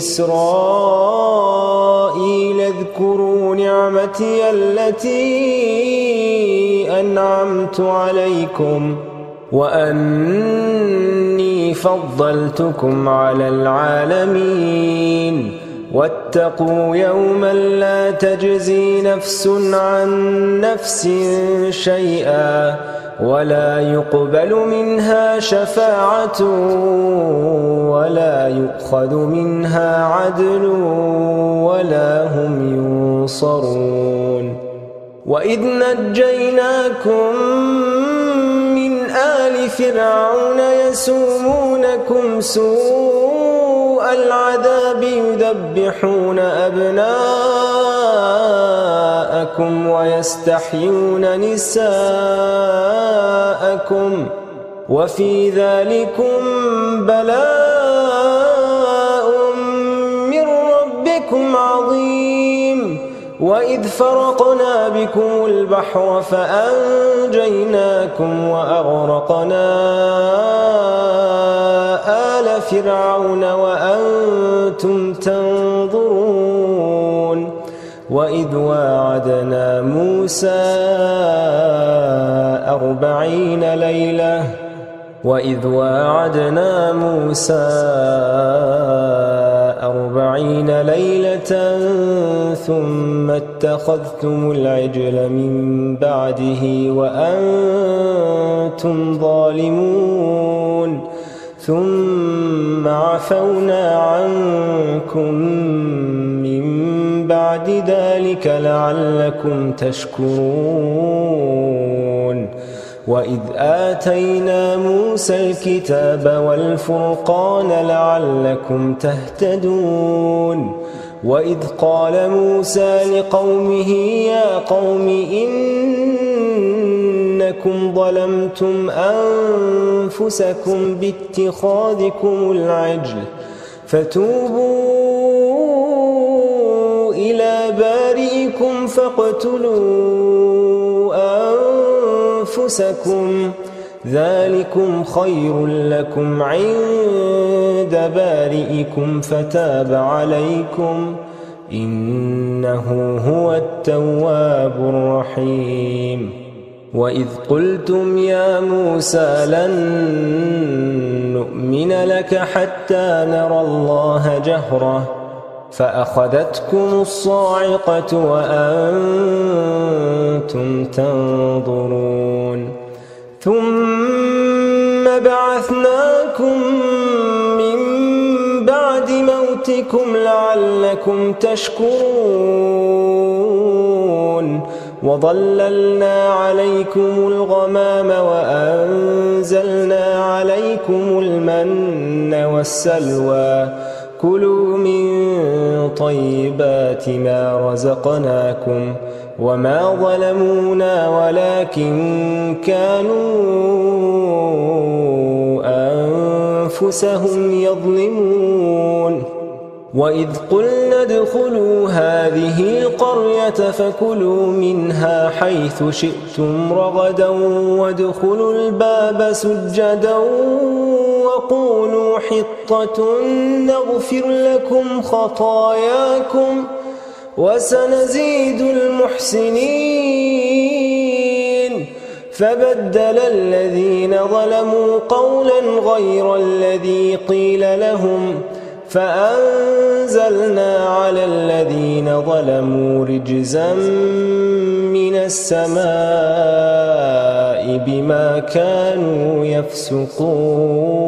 إسرائيل اذكروا نعمتي التي أنعمت عليكم وأني فضلتكم على العالمين واتقوا يوما لا تجزي نفس عن نفس شيئا ولا يقبل منها شفاعة ولا يؤخذ منها عدل ولا هم ينصرون وإذ نجيناكم من آل فرعون يسومونكم سوء العذاب يذبحون أبناءكم ويستحيون نساءكم وفي ذلكم بلاء من ربكم عظيم وإذ فرقنا بكم البحر فأنجيناكم وأغرقنا آل فرعون وأنتم تنظرون وإذ واعدنا موسى 40 ليلة ثم اتخذتم العجل من بعده وأنتم ظالمون ثم عفونا عنكم من بعد ذلك لعلكم تشكرون وإذ آتينا موسى الكتاب والفرقان لعلكم تهتدون وإذ قال موسى لقومه يا قوم إنكم ظلمتم أنفسكم باتخاذكم العجل فتوبوا إلى بارئكم فاقتلوا أنفسكم ذلكم خير لكم عند بارئكم فتاب عليكم إنه هو التواب الرحيم وإذ قلتم يا موسى لن نؤمن لك حتى نرى الله جهرة فأخذتكم الصاعقة وأنتم تنظرون ثم بعثناكم من بعد موتكم لعلكم تشكرون وظللنا عليكم الغمام وأنزلنا عليكم المن والسلوى كلوا من طيبات ما رزقناكم وما ظلمونا ولكن كانوا أنفسهم يظلمون وإذ قلنا ادخلوا هذه القرية فكلوا منها حيث شئتم رغدا وادخلوا الباب سجدا وقولوا حطة نغفر لكم خطاياكم وسنزيد المحسنين فبدل الذين ظلموا قولا غير الذي قيل لهم فأنزلنا على الذين ظلموا رجزا من السماء بما كانوا يفسقون